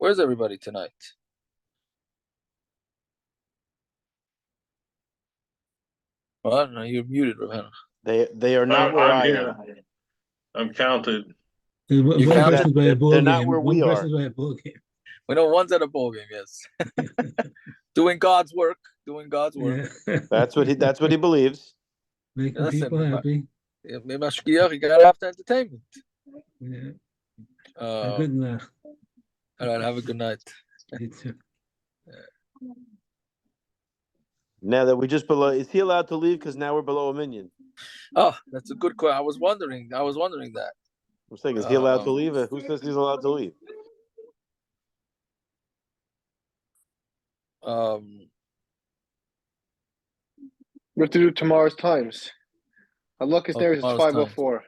Where's everybody tonight? What? No, you're muted, Ravenna. They are not where I'm I here. am. I'm counted. One You one count person's by a ball they're game. not where we One are. person's by a ball game. We know one's at a ball game, yes. Doing God's work. Doing God's work. Yeah. That's what he believes. Making Listen, people happy. You gotta have the entertainment. Yeah. Uh, Good night. all right, have a good night. You too. Now that we just below, is he allowed to leave? Because now we're below a minion. Oh, that's a good question. I was wondering that. I'm saying, is he allowed to leave? Who says he's allowed to leave? We have to do tomorrow's times. Look, his there is tomorrow's 5:04.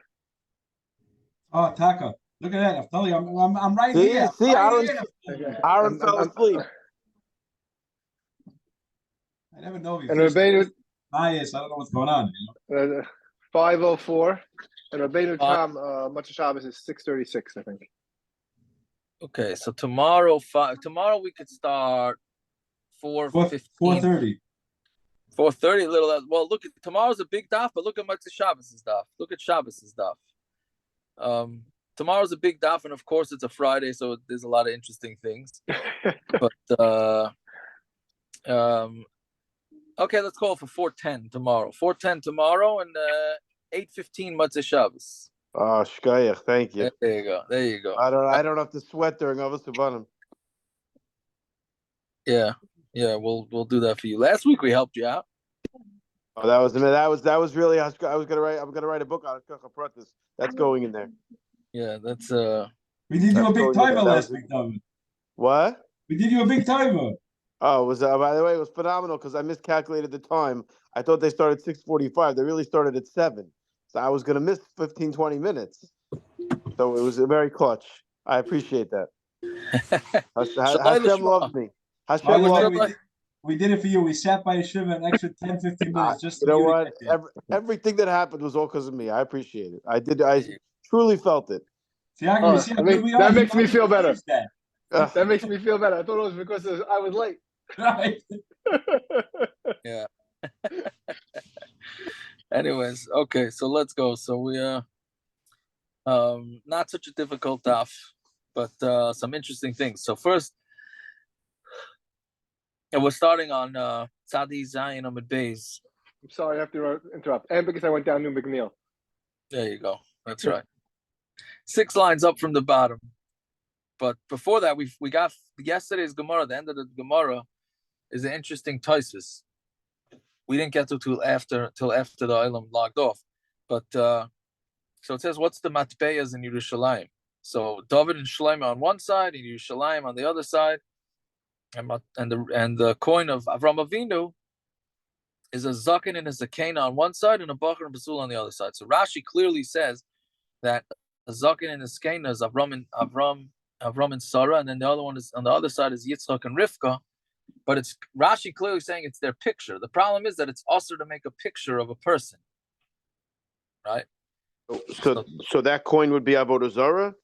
Oh, Taco. Look at that. I'm telling you, I'm right See, here. see, Right Aaron fell asleep. I never know. And Rabbeinu, Yes, I don't know what's going on. 5:04, and Rabbeinu Tam Motzei Shabbos is 6:36, I think. Okay, so tomorrow we could start 4:15. 4:30. 4:30, a little. Well, look at tomorrow's a big daf, but look at Motzei Shabbos' daf. Look at Shabbos' daf. Tomorrow's a big daf, and of course it's a Friday, so there's a lot of interesting things. But okay, let's call for 4:10 tomorrow. 4:10 tomorrow, and 8:15 Motzei Shabbos. Oh, shkayach, thank you. There you go. There you go. I don't have to sweat during Avos Ubanim. Yeah, we'll do that for you. Last week we helped you out. Oh, that was really. I'm gonna write a book on it. That's going in there. Yeah, that's We did you a big timer last week, David. What? We did you a big timer. Oh, it was by the way, it was phenomenal because I miscalculated the time. I thought they started 6:45. They really started at 7. So I was gonna miss 15, 20 minutes. So it was very clutch. I appreciate that. Hashem loves me. Hashem loves me. We did it for you. We sat by a shiva an extra 10, 15 minutes just you know what? Everything that happened was all because of me. I appreciate it. I truly felt it. See, we are. That makes me feel better. That makes me feel better. I thought it was because I was late. Right. Yeah. Anyways, okay, so let's go. So we not such a difficult daf, but some interesting things. So first, we're starting on Tzadi Zayin Amid Beis. I'm sorry, I have to interrupt. And because I went down New McNeil. There you go. That's right. 6 lines up from the bottom. But before that, we got yesterday's Gemara. The end of the Gemara is an interesting Taisus. We didn't get to till after the Ilam logged off. But so it says, what's the matbeyas in Yerushalayim? So David and Shlomo on one side, and Yerushalayim on the other side, and the coin of Avram Avinu is a zaken and a zakena on one side, and a bacher and basul on the other side. So Rashi clearly says that a zaken and a zakena is Avram and Sarah, and then the other one is on the other side is Yitzchak and Rivka. But it's Rashi clearly saying it's their picture. The problem is that it's also to make a picture of a person, right? So that coin would be Avodah Zarah?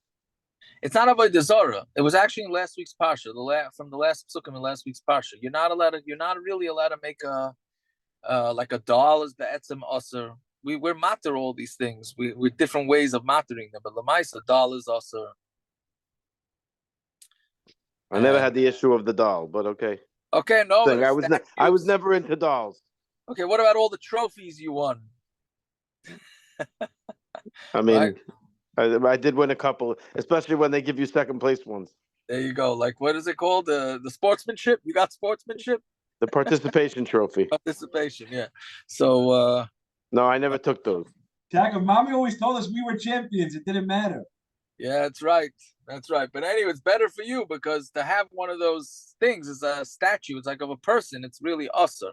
It's not Avodah Zarah. It was actually in last week's parsha. From the last psukim in last week's parsha. You're not really allowed to make like a doll as be'etzem aser. We're matter all these things. We're different ways of mattering them. But lamaisa, doll is aser. I never had the issue of the doll, but okay. Okay, no. I was never into dolls. Okay, what about all the trophies you won? I mean, right? I did win a couple, especially when they give you second place ones. There you go. Like, what is it called? The sportsmanship? You got sportsmanship? The participation trophy. Participation, yeah. So no, I never took those. Jacob, Mommy always told us we were champions. It didn't matter. Yeah, that's right. That's right. But anyway, it's better for you because to have one of those things is a statue. It's like of a person. It's really usher.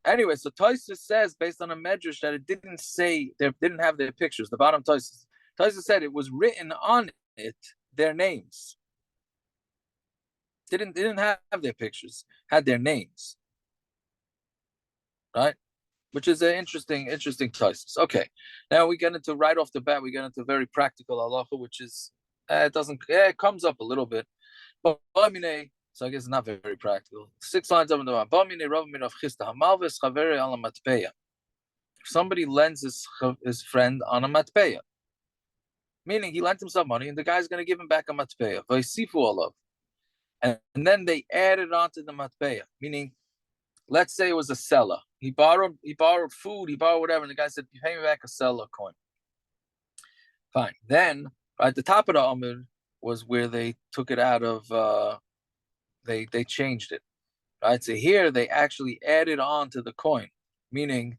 Anyway, so Tosfos says, based on a medrash, that it didn't say they didn't have their pictures. The bottom Tosfos said it was written on it their names. They didn't have their pictures, had their names. Right? Which is an interesting Tosfos. Okay. Now we get into right off the bat, we get into very practical halacha, which is it comes up a little bit. So I guess it's not very practical. 6 lines up in the bottom. If somebody lends his friend on a matpeya, meaning he lent him some money and the guy's going to give him back a matpeya, and then they added on to the matpeya, meaning, let's say it was a seller. He borrowed food, he borrowed whatever, and the guy said, "You pay me back a seller coin." Fine. Then at the top of the Amud was where they took it out of. They changed it, right? So here they actually added on to the coin, meaning,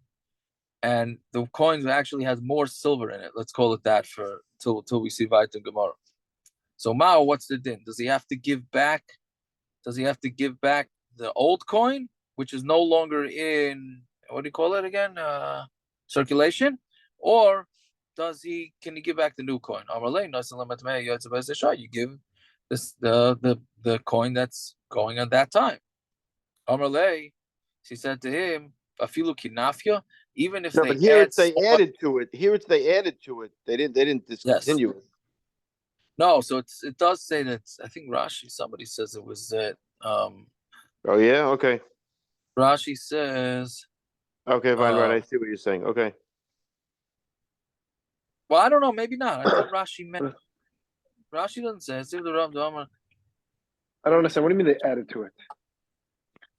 and the coin actually has more silver in it. Let's call it that for till we see Vayt and Gemara. So Mao, what's the din? Does he have to give back? Does he have to give back the old coin, which is no longer in, what do you call it again? Circulation, or can he give back the new coin? You give this the coin that's going at that time. She said to him, "Afilu kinafia." Even if No, they but here add it's they added to it. Here it's they added to it. They didn't discontinue it. No, so it does say that. I think Rashi, somebody says it was that. Oh yeah, okay. Rashi says. Okay, fine, right. I see what you're saying. Okay. Well, I don't know. Maybe not. I thought Rashi meant. Rashi doesn't say. It's either Ram Dama. I don't understand. What do you mean they added to it?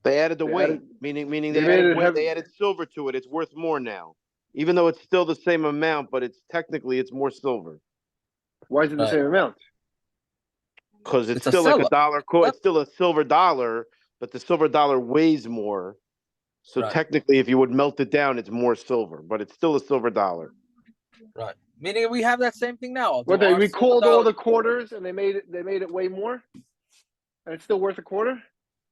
They added the They weight, added- meaning they they made added it weight, heavy. they added silver to it. It's worth more now, even though it's still the same amount, but it's technically more silver Why is it the Right. same amount? because it's It's a still like a seller. dollar coin. It's still a silver dollar, but the silver dollar weighs more. So Right. technically, if you would melt it down, it's more silver, but it's still a silver dollar. Right. Meaning we have that same thing now. What they Our recalled silver all the dollar- quarters and they made it way more, and it's still worth a quarter.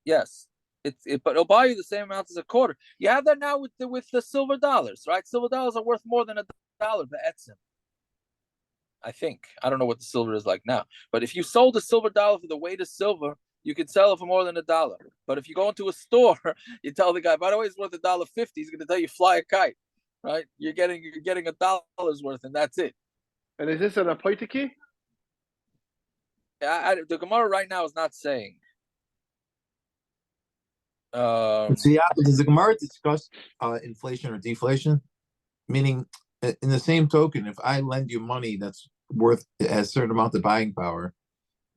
Yes. But it'll buy you the same amount as a quarter. You have that now with the silver dollars, right? Silver dollars are worth more than $1. The etzim. I think. I don't know what the silver is like now. But if you sold a silver dollar for the weight of silver, you could sell it for more than $1. But if you go into a store, you tell the guy, by the way, it's worth $1.50. He's going to tell you fly a kite, right? You're getting $1 worth, and that's it. And is this an apoitiki? The Gemara right now is not saying. So Yaakov, does the Gemara discuss inflation or deflation? Meaning, in the same token, if I lend you money that's worth, it has a certain amount of buying power.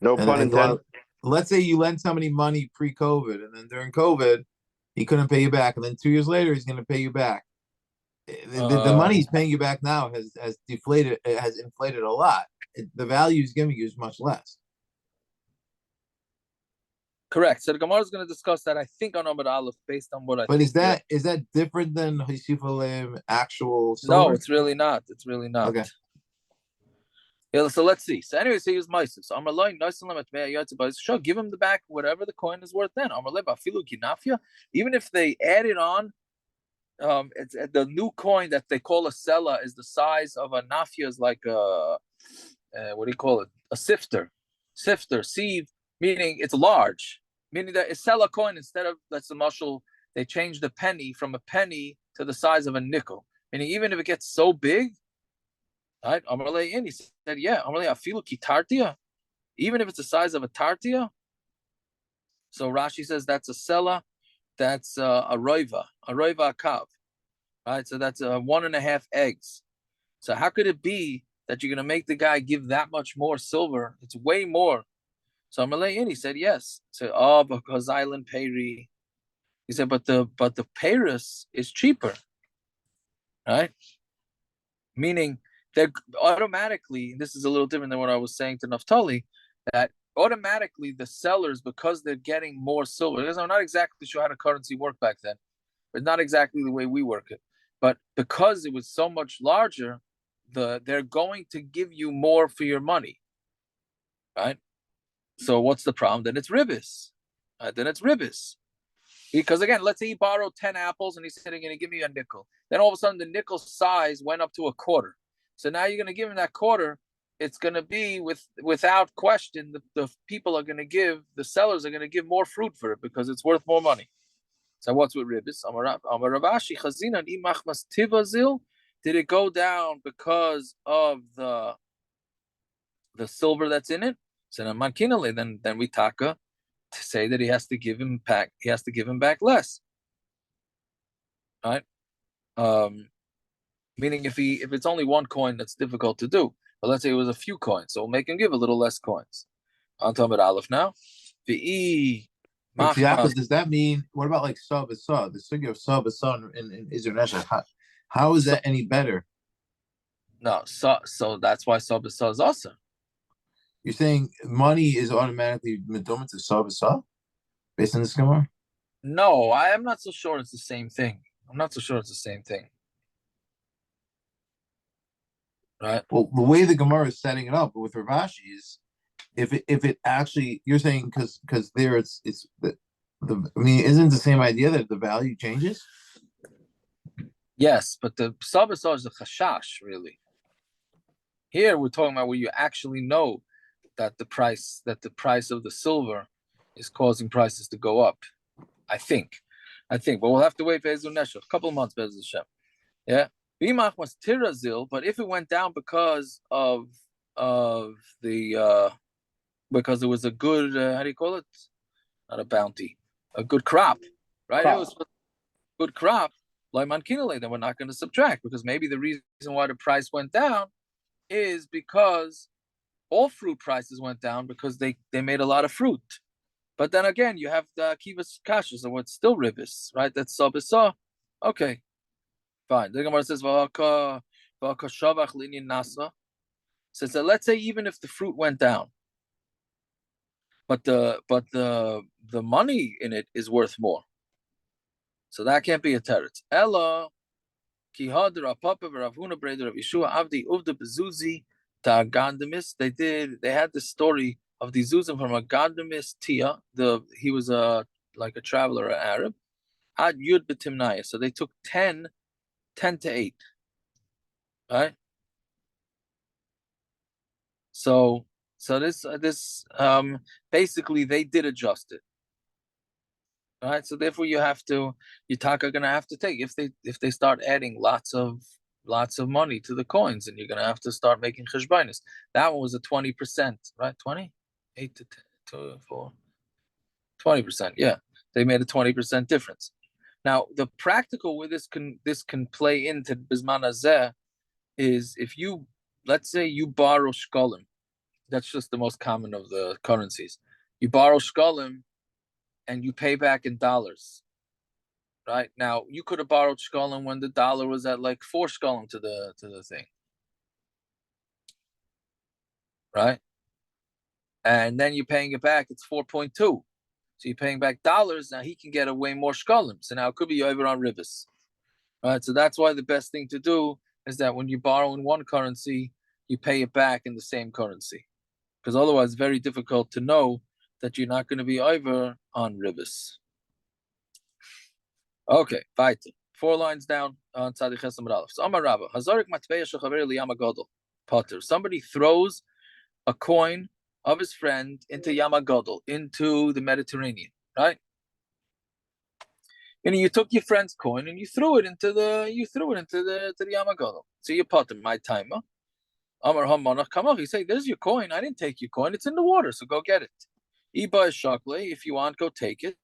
No and pun intended. let's say you lend somebody money pre-COVID, and then during COVID, he couldn't pay you back, and then 2 years later, he's going to pay you back. The money he's paying you back now has deflated, it has inflated a lot. The value he's giving you is much less. Correct. So the Gemara is going to discuss that, I think, on Amud Aleph, based on what I But think. is that different than Hisifalim actual silver? No, it's really not. It's really not. Okay. Yeah, so let's see. So anyway, so he was Meiser. So Amarlai, sure, give him the back whatever the coin is worth then. Amarlai Bafilu Kinafia. Even if they added on, it's the new coin that they call a sella is the size of a nafia, is like a what do you call it? A sifter, sieve, meaning it's large. Meaning that a sella coin, instead of, that's the mushal, they changed the penny from a penny to the size of a nickel. Meaning even if it gets so big, right? Amarlei in, he said, yeah, Amarlei afilu ki tartia, even if it's the size of a tartia. So Rashi says that's a sella, that's a roiva kav, right? So that's 1.5 eggs. So how could it be that you're going to make the guy give that much more silver? It's way more. So Amalei in, he said yes. So because island peri. He said, but the Paris is cheaper, right? Meaning they're automatically, this is a little different than what I was saying to Naftali, that automatically the sellers, because they're getting more silver, because I'm not exactly sure how the currency worked back then, but not exactly the way we work it. But because it was so much larger, they're going to give you more for your money, right? So what's the problem? Then it's ribbis. Because again, let's say he borrowed 10 apples and he said, "I'm going to give me a nickel." Then all of a sudden the nickel size went up to a quarter. So now you're going to give him that quarter. It's going to be without question, the people are going to give, the sellers are going to give more fruit for it because it's worth more money. So what's with ribbis? Amaravashi chazina imachmas tivazil. Did it go down because of the silver that's in it? So then mankinale, then we taka to say that he has to give him back. He has to give him back less, right? Meaning if it's only one coin, that's difficult to do. But let's say it was a few coins, so we'll make him give a little less coins. On top of Aleph now. The But Yaakov, does that mean, what about like Sub Asa? The sugya of Sub Asa in Israel Neshech, how is that any better? No, so that's why Sub Asa is awesome. You're saying money is automatically meduma to Sub Asa based on this Gemara? No, I am not so sure it's the same thing. I'm not so sure it's the same thing. Right? Well, the way the Gemara is setting it up with Ravashi is if it actually, you're saying because there it's the I mean, isn't the same idea that the value changes? Yes, but the Sub Asa is the chashash, really. Here we're talking about where you actually know that the price of the silver is causing prices to go up. I think, but we'll have to wait for Ezu Neshech, a couple of months, Bez Hashem. Yeah, Bimach was tirazil, but if it went down because of the because it was a good how do you call it? Not a bounty, a good crop, right? It was a good crop. Like mankinale, then we're not going to subtract because maybe the reason why the price went down is because all fruit prices went down because they made a lot of fruit. But then again, you have the kivas kasha, so it's still ribis, right? That's sabisa. Okay, fine. The Gemara says v'haka shavach linyan nasa. So let's say even if the fruit went down, but the money in it is worth more. So that can't be a teretz. Ella ki hadra papa v'ravhuna breder of Yeshua avdi uvda bezuzi ta gandamis. They had the story of the Zuzim from a Gandamis Tia. He was like a traveler, an Arab. Ad Yud B'Timnaya. So they took 10 to 8. Right? So this basically they did adjust it. All right. So therefore you taka gonna have to take if they start adding lots of money to the coins, and you're gonna have to start making cheshbainis. That one was a 20%, right? 20? 8 to 10 to 4. 20%, yeah. They made a 20% difference. Now, the practical where this can play into Bisman Hazeh is if let's say you borrow shkolim. That's just the most common of the currencies. You borrow shkolim and you pay back in dollars. Right? Now, you could have borrowed shkolim when the dollar was at like 4 shkolim to the thing. Right? And then you're paying it back, it's 4.2. So you're paying back dollars, now he can get away more shkolim. So now it could be over on ribis. Right? So that's why the best thing to do is that when you borrow in one currency, you pay it back in the same currency. Because otherwise it's very difficult to know that you're not going to be over on ribis. Okay, weiter. 4 lines down on Tzaddik Chesam Aleph. So Amar Rabba, Hazarik matveya shechaver liyam hagadol. Potter. Somebody throws a coin of his friend into Yamagodol, into the Mediterranean, right? And you took your friend's coin and you threw it into the Yamagodol. So you put my timer. Amar Hamanach Kamma. He say, "There's your coin. I didn't take your coin. It's in the water, so go get it. Iba shakle. If you want, go take it."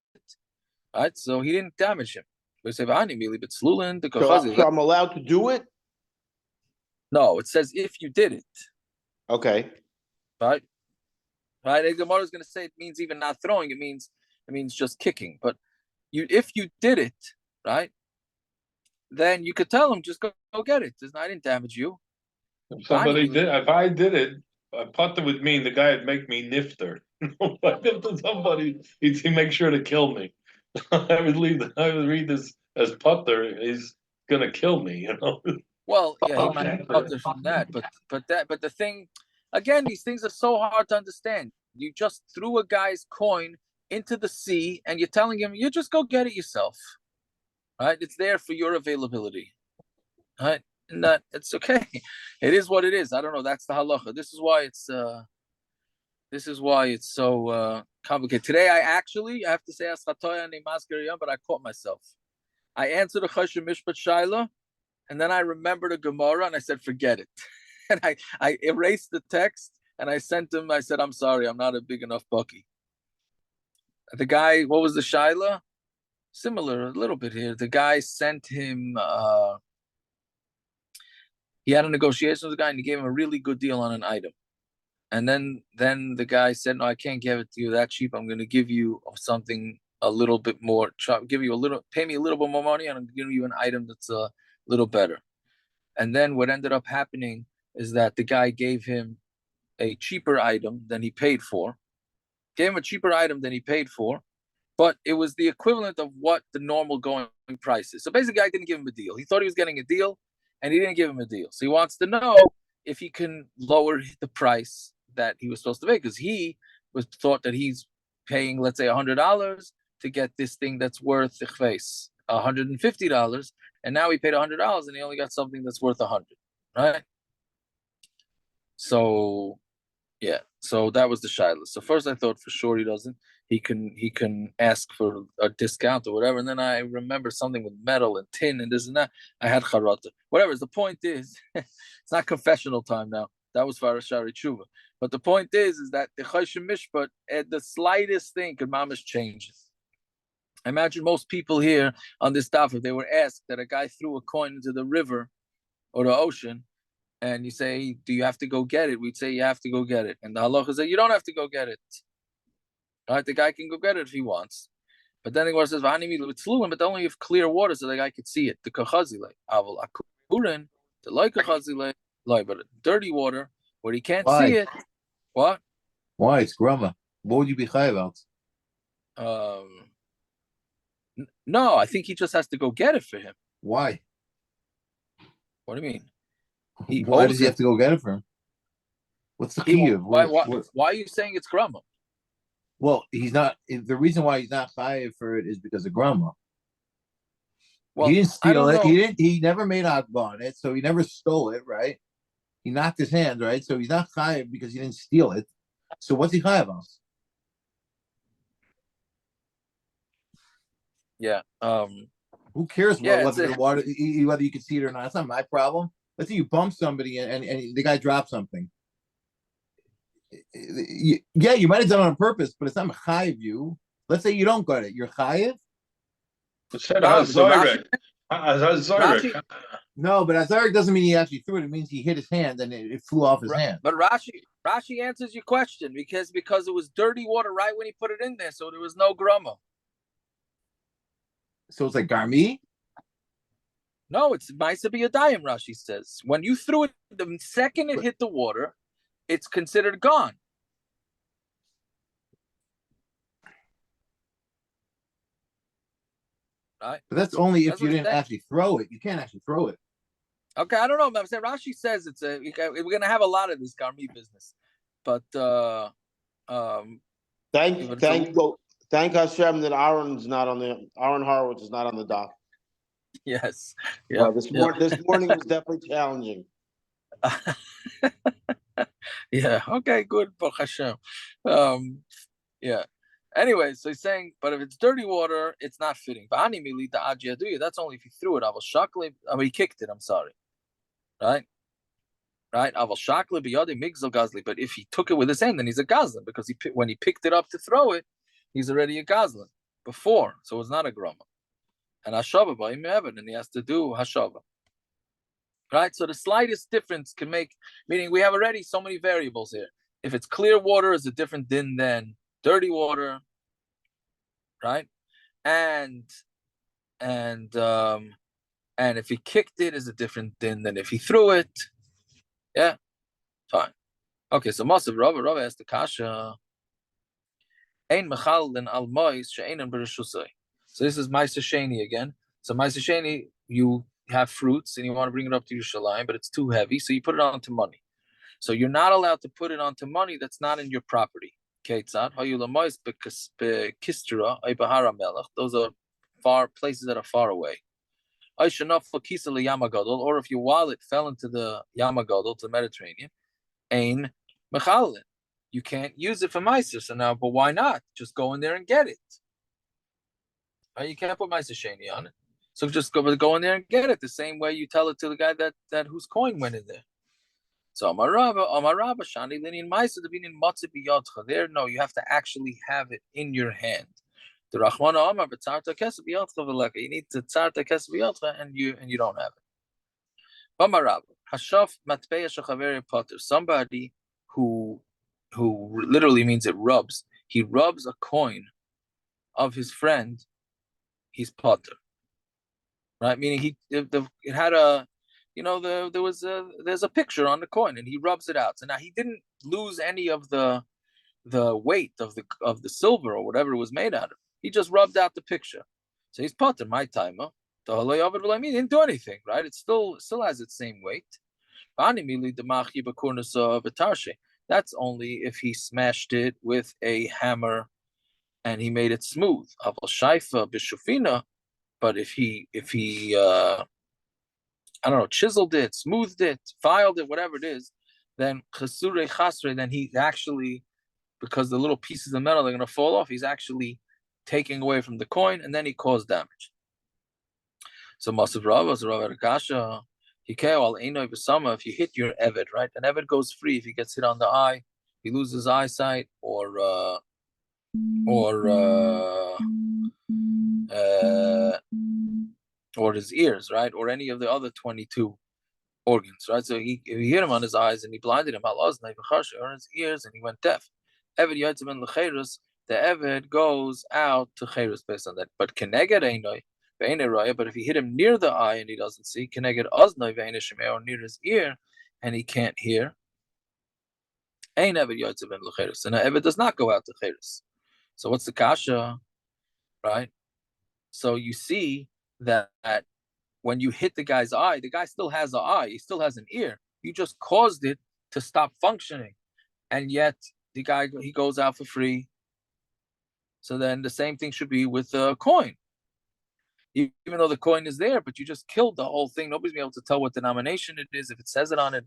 Right. So he didn't damage him. We say, "V'ani mili b'tzlulin." So I'm allowed to do it? No, it says if you did it. Okay. Right. Right. The Gemara is going to say it means even not throwing. It means just kicking. But if you did it, right, then you could tell him just go get it. I didn't damage you. If I did it, a putter would mean the guy would make me nifter. If I nifted somebody, he'd make sure to kill me. I would read this as putter. He's gonna kill me, you know. Well, yeah, he might be putter from that, but the thing, again, these things are so hard to understand. You just threw a guy's coin into the sea, and you're telling him you just go get it yourself, right? It's there for your availability, right? And that it's okay. It is what it is. I don't know. That's the halacha. This is why it's so complicated. Today, I have to say but I caught myself. I answered a Choshen Mishpat Shaila, and then I remembered a Gemara, and I said, forget it. And I erased the text, and I sent him. I said, "I'm sorry, I'm not a big enough bucky." The guy, what was the shaila? Similar a little bit here. The guy sent him. He had a negotiation with the guy, and he gave him a really good deal on an item. And then the guy said, "No, I can't give it to you that cheap. I'm going to give you something a little bit more. Give you a little, pay me a little bit more money, and I'm giving you an item that's a little better." And then what ended up happening is that the guy gave him a cheaper item than he paid for. Gave him a cheaper item than he paid for, but it was the equivalent of what the normal going price is. So basically, I didn't give him a deal. He thought he was getting a deal, and he didn't give him a deal. So he wants to know if he can lower the price that he was supposed to pay, because he was thought that he's paying, let's say, $100 to get this thing that's worth $150, and now he paid $100 and he only got something that's worth $100, right? So yeah, so that was the shaila. So first I thought for sure he doesn't. He can ask for a discount or whatever. And then I remember something with metal and tin and this and that. I had charata. Whatever. The point is, it's not confessional time now. That was for Shari Tshuva. But the point is that the Chayshim Mishpat, at the slightest thing, could mamish change. I imagine most people here on this stuff, if they were asked that a guy threw a coin into the river or the ocean, and you say, "Do you have to go get it?" We'd say, "You have to go get it." And the halacha says, "You don't have to go get it." Right? The guy can go get it if he wants. But then the Gemara says, but only if clear water so the guy could see it. The kachazile, aval akurin, the like kachazile, like, but dirty water where he can't see it. What? Why? It's grama. What would you be chayav out? No, I think he just has to go get it for him. Why? What do you mean? Why does he have to go get it for him? What's the key of why are you saying it's grama? Well, he's not. The reason why he's not chayav for it is because of grama. Well, he didn't steal it. He never made agba on it, so he never stole it, right? He knocked his hand, right? So he's not chayav because he didn't steal it. So what's he chayav on? Yeah. Who cares whether the water, whether you can see it or not? That's not my problem. Let's say you bump somebody and the guy drops something. Yeah, you might have done it on purpose, but it's not chayiv you. Let's say you don't get it. You're chayiv? No, but Azarek doesn't mean he actually threw it. It means he hit his hand and it flew off his hand. But Rashi answers your question because it was dirty water right when he put it in there, so there was no grama. So it's like garmi? No, it's Maisa B'Yadayim, Rashi says. When you threw it, the second it hit the water, it's considered gone. Right? But that's only if you didn't actually throw it. You can't actually throw it. Okay, I don't know. I'm saying Rashi says we're going to have a lot of this garmi business. But thank Hashem that Aaron Horowitz is not on the dock. Yes. Yeah. This morning was definitely challenging. Yeah. Okay. Good. Baruch Hashem. Yeah. Anyway, so he's saying, but if it's dirty water, it's not fitting. That's only if he threw it. He kicked it. I'm sorry. Right. Right. But if he took it with his hand, then he's a gazlan because when he picked it up to throw it, he's already a gazlan before, so it's not a grama. And hashava b'im even, and he has to do hashava. Right. So the slightest difference can make. Meaning, we have already so many variables here. If it's clear water, is a different din than dirty water, right? And if he kicked it, is a different din than if he threw it. Yeah, fine. Okay, so Masav Rava asked the kasha. Ein mechal den almois she'einen b'reshusay. So this is Ma'aser Sheni again. So Ma'aser Sheni, you have fruits and you want to bring it up to Yerushalayim, but it's too heavy, so you put it onto money. So you're not allowed to put it onto money that's not in your property. Those are far places that are far away. Or if your wallet fell into the Yamagadol, to the Mediterranean, Ein Mechalin. You can't use it for Meiser. So now, but why not? Just go in there and get it. You can't put Meiser Sheni on it. So just go in there and get it the same way you tell it to the guy that whose coin went in there. So Amarabba Shani Linian Maisa the Binin Matzi Biyotcha. There, no, you have to actually have it in your hand. The Rahmana Amar B'Tzarta Kesef Biyotcha V'Leka. You need to Tzarta Kesef Biyotcha, and you don't have it. Amarabba Hashaf Matpeya Shechaveri Potter. Somebody who literally means it rubs. He rubs a coin of his friend. He's Potter. Right, meaning it had a, there's a picture on the coin, and he rubs it out. So now he didn't lose any of the weight of the silver or whatever it was made out of. He just rubbed out the picture. So he's potter. My timer. He didn't do anything, right? It still has its same weight. That's only if he smashed it with a hammer and he made it smooth. But if he I don't know, chiseled it, smoothed it, filed it, whatever it is, then chasure chasre, then he actually, because the little pieces of metal are going to fall off, he's actually taking away from the coin, and then he caused damage. So Masav Rava, Rakasha, if you hit your Eved, right? An Eved goes free if he gets hit on the eye, he loses eyesight, or his ears, right? Or any of the other 22 organs, right? So if he hit him on his eyes and he blinded him, or on his ears, and he went deaf. Eved Yotzim Lecherus, the Eved goes out to Cherus based on that. But Keneged Einoi, but if he hit him near the eye and he doesn't see, Keneged Oznoi Ve'ene Shemei, or near his ear and he can't hear, Ein Eved Yotzim Lecherus, and the Eved does not go out to Cherus. So what's the kasha, right? So you see that when you hit the guy's eye, the guy still has an eye, he still has an ear. You just caused it to stop functioning, and yet the guy, he goes out for free. So then the same thing should be with a coin. Even though the coin is there, but you just killed the whole thing. Nobody's been able to tell what denomination it is if it says it on it,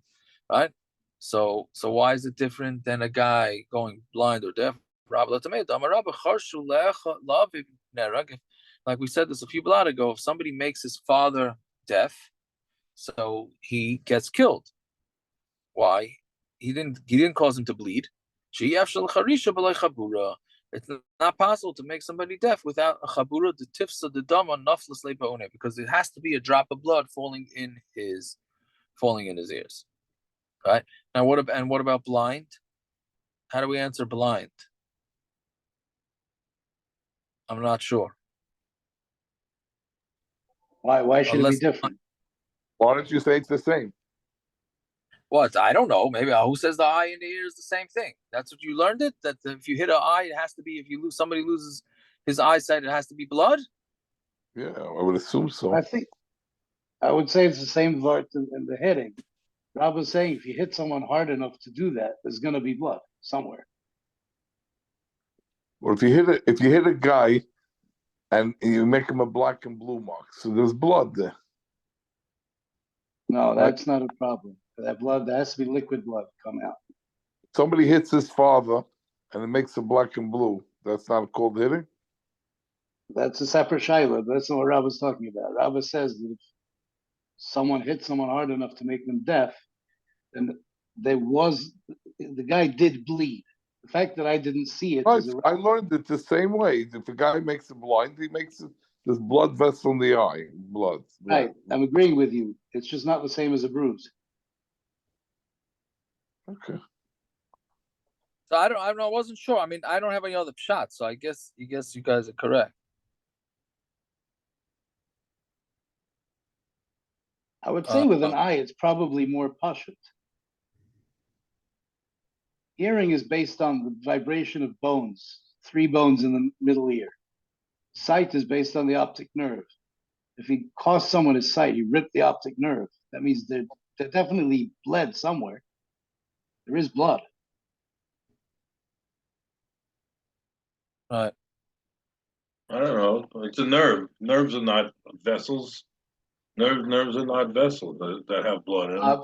right? So why is it different than a guy going blind or deaf? Like we said this a few blot ago, if somebody makes his father deaf, so he gets killed. Why? He didn't cause him to bleed. It's not possible to make somebody deaf without a chabura, the tifsa, the dama, naflas lebaone, because it has to be a drop of blood falling in his ears. Right? Now what about blind? How do we answer blind? I'm not sure. Why should it be different? Why don't you say it's the same? What? I don't know. Maybe who says the eye and the ear is the same thing? That's what you learned it. That if you hit an eye, it has to be. If somebody loses his eyesight, it has to be blood. Yeah, I would assume so. I would say it's the same part in the hitting. Rob was saying if you hit someone hard enough to do that, there's going to be blood somewhere. Or if you hit a guy, and you make him a black and blue mark, so there's blood there. No, that's not a problem. That blood, there has to be liquid blood come out. Somebody hits his father, and it makes a black and blue. That's not called hitting? That's a separate shaila. That's not what Rob was talking about. Rob says that if someone hits someone hard enough to make them deaf, then the guy did bleed. The fact that I didn't see it. Right. I learned it the same way. If a guy makes it blind, he makes it, there's blood vessel in the eye. Blood. Right. I'm agreeing with you. It's just not the same as a bruise. Okay. So I don't know. I wasn't sure. I mean, I don't have any other shots, so I guess you guys are correct. I would say with an eye, it's probably more pashut. Hearing is based on the vibration of bones, 3 bones in the middle ear. Sight is based on the optic nerve. If he cost someone his sight, he ripped the optic nerve. That means they're definitely bled somewhere. There is blood. Right. I don't know. It's a nerve. Nerves are not vessels. Nerves are not vessels that have blood in them.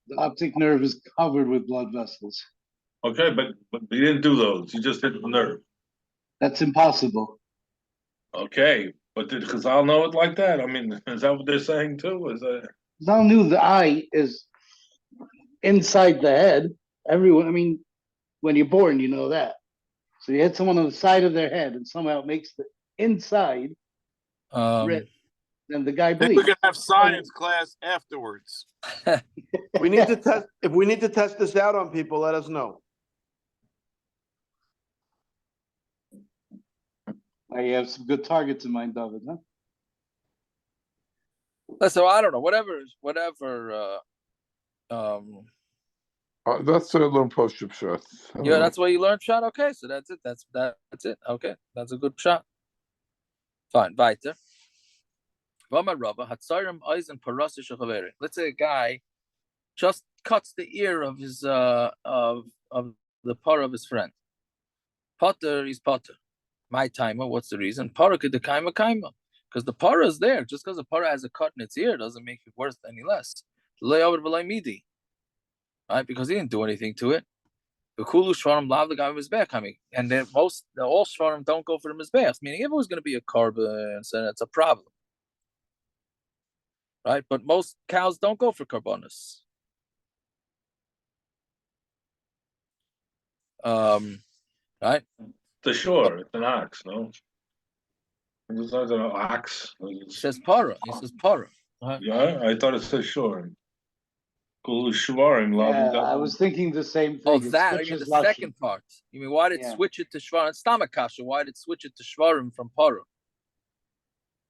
The optic nerve is covered with blood vessels. Okay, but he didn't do those. He just hit the nerve. That's impossible. Okay, but did Chazal know it like that? I mean, is that what they're saying too? Is that Chazal knew the eye is inside the head. Everyone, I mean, when you're born, you know that. So you hit someone on the side of their head, and somehow it makes the inside rip, then the guy Then bleeds. we can have science class afterwards. We need to test. If we need to test this out on people, let us know. You have some good targets in mind, David, huh? So I don't know. Whatever. That's a little push-up shot. Yeah, that's why you learn shot. Okay, so that's it. That's it. Okay, that's a good shot. Fine. Weiter. Let's say a guy just cuts the ear of his of the par of his friend. Potter is Potter. My timer. What's the reason? Para the kaima. Because the para is there. Just because the para has a cut in its ear doesn't make it worth any less. Right? Because he didn't do anything to it. The kulu shvarim lav the guy with mizbeach coming, and then all shvarim don't go for the mizbeach. Meaning, if it was going to be a carbon, so that's a problem, right? But most cows don't go for carbonas. Right? The shore, it's an ox, no? It's not an ox. It says para. He says para. Right? Yeah, I thought it said shore. Kulu shvarim lav the guy. I was thinking the same thing. Oh, It that I mean switches the Lashon. second part. You mean why did it switch it to shvarim? It's tamakasha. Why did it switch it to shvarim from para?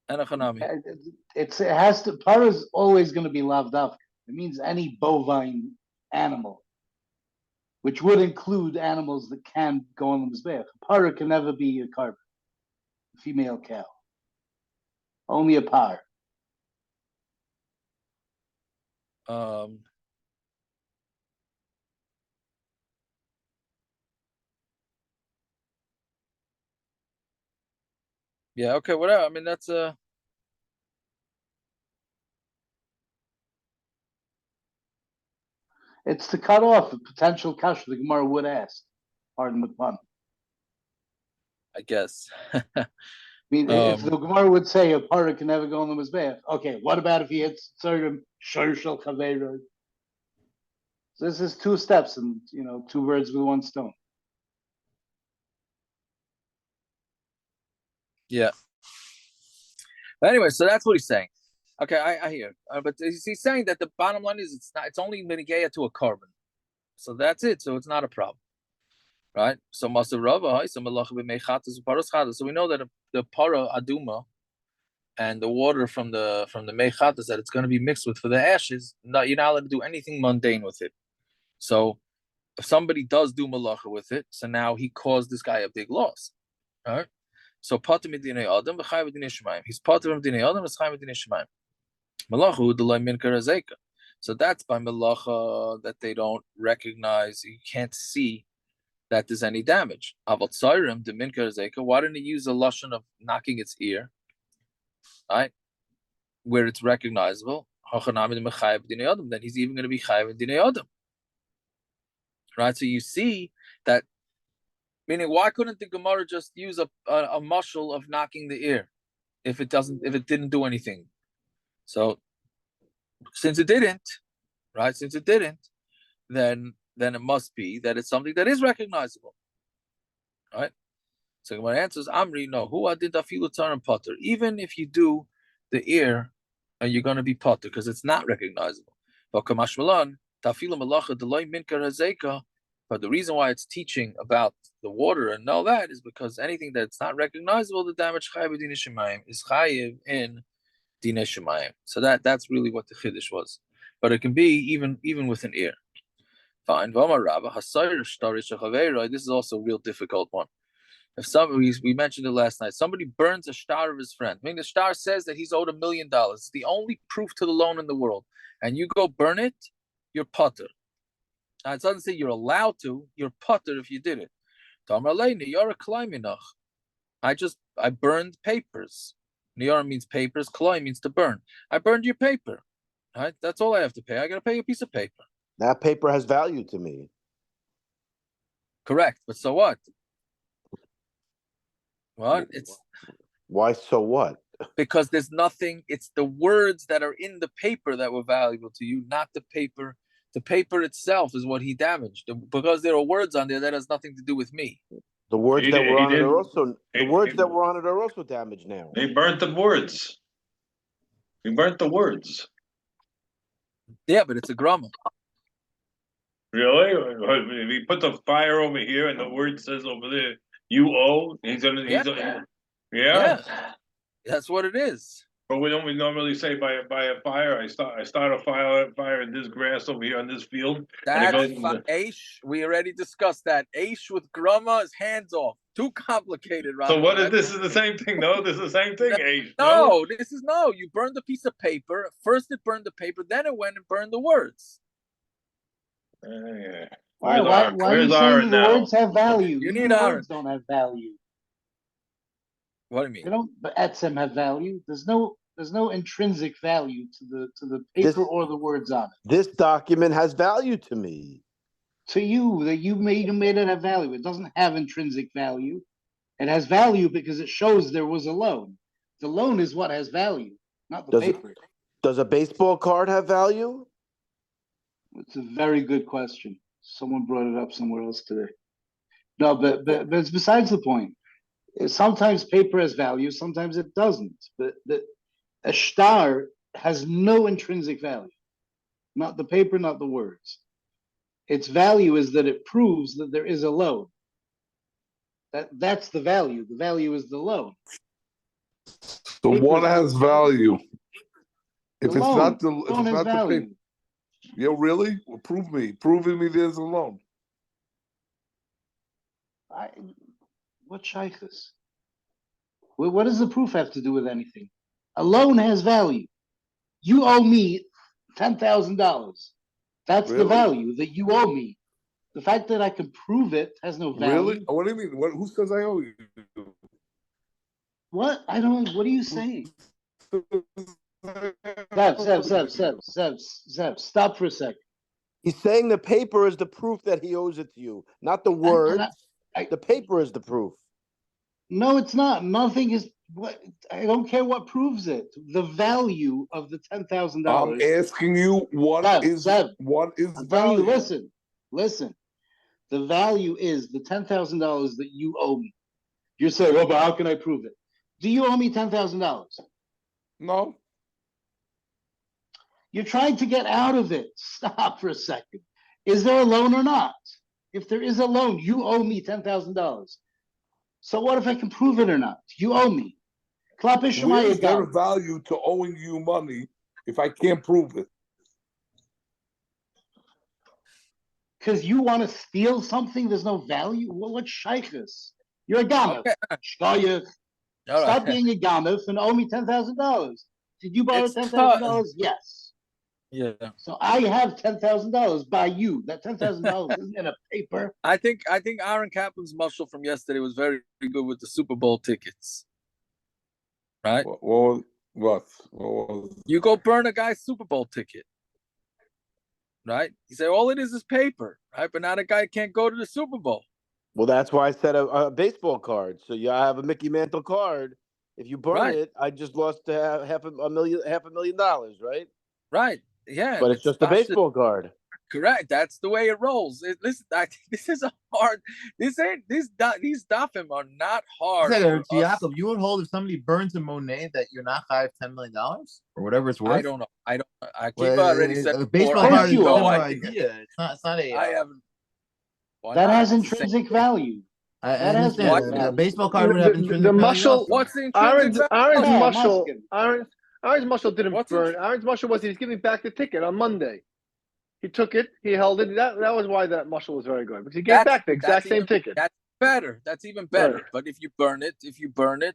It has to. Para is always going to be laved up. It means any bovine animal, which would include animals that can go on the mizbeach. Para can never be a carbon, a female cow. Only a par. Yeah. Okay. Whatever. I mean, that's It's to cut off a potential kasha the Gemara would ask. Pardon the pun. I guess. I mean, if the Gemara would say a para can never go on the mizbeach, okay, what about if he hits certain shorshel kaveira? So this is two steps, and two birds with one stone. Yeah. But anyway, so that's what he's saying. Okay, I hear. But he's saying that the bottom line is it's only mitigated to a carbon. So that's it. So it's not a problem. Right? So Masav Rava, so we know that the para aduma and the water from the mechatas that it's going to be mixed with for the ashes, you're not allowed to do anything mundane with it. So if somebody does do malacha with it, so now he caused this guy a big loss. All right? So pater midinei adam v'chai midinei shemayim. He's pater from midinei adam v'chai midinei shemayim. Malacha u'delay min karazeka. So that's by malacha that they don't recognize. You can't see that there's any damage. Aval tzayrim the min karazeka. Why didn't he use a lashon of knocking its ear? Right, where it's recognizable. Then he's even going to be chayav midinei adam. Right, so you see that. Meaning, why couldn't the Gemara just use a mushal of knocking the ear if it didn't do anything? So since it didn't, right? Since it didn't, then it must be that it's something that is recognizable, right? So Gemara answers, Amri, no, who did afilu tarim potter? Even if you do the ear, you're going to be potter because it's not recognizable. But kamashmalan tafilu malacha deloy minkar hazeka. But the reason why it's teaching about the water and all that is because anything that's not recognizable, the damage chayiv in dinei shemayim is chayiv in dinei shemayim. So that's really what the chiddush was. But it can be even with an ear. Fine. This is also a real difficult one. If we mentioned it last night, somebody burns a star of his friend. I mean, the star says that he's owed $1 million. It's the only proof to the loan in the world, and you go burn it, you're potter. Now, it doesn't say you're allowed to, you're potter if you did it. I burned papers. Niyara means papers, kalai means to burn. I burned your paper. Right? That's all I have to pay. I gotta pay a piece of paper. That paper has value to me. Correct. But so what? What? It's why so what? Because there's nothing, it's the words that are in the paper that were valuable to you, not the paper The paper itself is what he damaged. Because there are words on there that has nothing to do with me. The words He that did- were he on it didn't- are also the he- words he- that were on it are also damaged now. He burnt the words. He burnt the words. Yeah, but it's a grammar. Really? If he put the fire over here and the word says over there, you owe, yeah. Yeah. That's what it is. But we don't we normally say by a fire. I start a fire in this grass over here on this field. That's and it goes Aish. We already discussed that. Aish with grama is hands off. Too complicated, right? So what is this? Is the same thing? No, this is the same thing. Age. No, this is no. You burned the piece of paper. First, it burned the paper. Then it went and burned the words. Yeah. Why are you Where's saying Aaron the now? words have value? You Even need the Aaron. words don't have value. What do you mean? They don't. The etzem have value. There's no intrinsic value to the paper This- or the words on it. This document has value to me. To you, that you made it have value. It doesn't have intrinsic value. It has value because it shows there was a loan. The loan is what has value, not the Does it- paper. Does a baseball card have value? It's a very good question. Someone brought it up somewhere else today. No, but it's besides the point. Sometimes paper has value, sometimes it doesn't. But a star has no intrinsic value, not the paper, not the words. Its value is that it proves that there is a loan. That's the value. The value is the loan. So Paper what has value? If The it's loan. not the Loan if it's has not the value. paper, yo, really? Well, proving me there's a loan. What shaykhs? What does the proof have to do with anything? A loan has value. You owe me $10,000. That's the Really? value that you owe me. The fact that I can prove it has no value. Really? What do you mean? Who says I owe you? What? I don't. What are you saying? Zev, stop for a second. He's saying the paper is the proof that he owes it to you, not the words. The paper is the proof. No, it's not. Nothing is. What? I don't care what proves it. The value of the $10,000. I'm asking you what is I'm value? telling you, listen. The value is the $10,000 that you owe me. You're saying, oh, but how can I prove it? Do you owe me $10,000? No. You're trying to get out of it. Stop for a second. Is there a loan or not? If there is a loan, you owe me $10,000. So what if I can prove it or not? You owe me. Where is there a value to owing you money if I can't prove it? Because you want to steal something, there's no value? What shaykhs? You're a ganef. Okay. Stop being a ganef and owe me $10,000. Did you borrow $10,000? Yes. Yeah. So I have $10,000 by you. That $10,000 isn't in a paper. I think Aaron Kaplan's muscle from yesterday was very good with the Super Bowl tickets. Right? What? You go burn a guy's Super Bowl ticket. Right? You say all it is paper, right? But now the guy can't go to the Super Bowl. Well, that's why I said a baseball card. So you have a Mickey Mantle card. If you burn it, I just lost half a million dollars, right? Right. Yeah. But it's just a baseball card. Correct. That's the way it rolls. This is a hard. These dafim are not hard. Jacob, you would hold if somebody burns a Monet that you're not $5-10 million or whatever it's worth. I don't know. Akiva already said a baseball before, card is no no idea. idea. It's not a. I haven't. That has intrinsic value. That has a baseball card would have intrinsic the value. muscle. Also. What's the intrinsic Aaron's value? muscle. Aaron's muscle didn't What's burn. Aaron's muscle was he was giving back the ticket on Monday. He took it. He held it. That was why that muscle was very good because he gave back the exact same ticket. That's better. That's even better. Right. But if you burn it,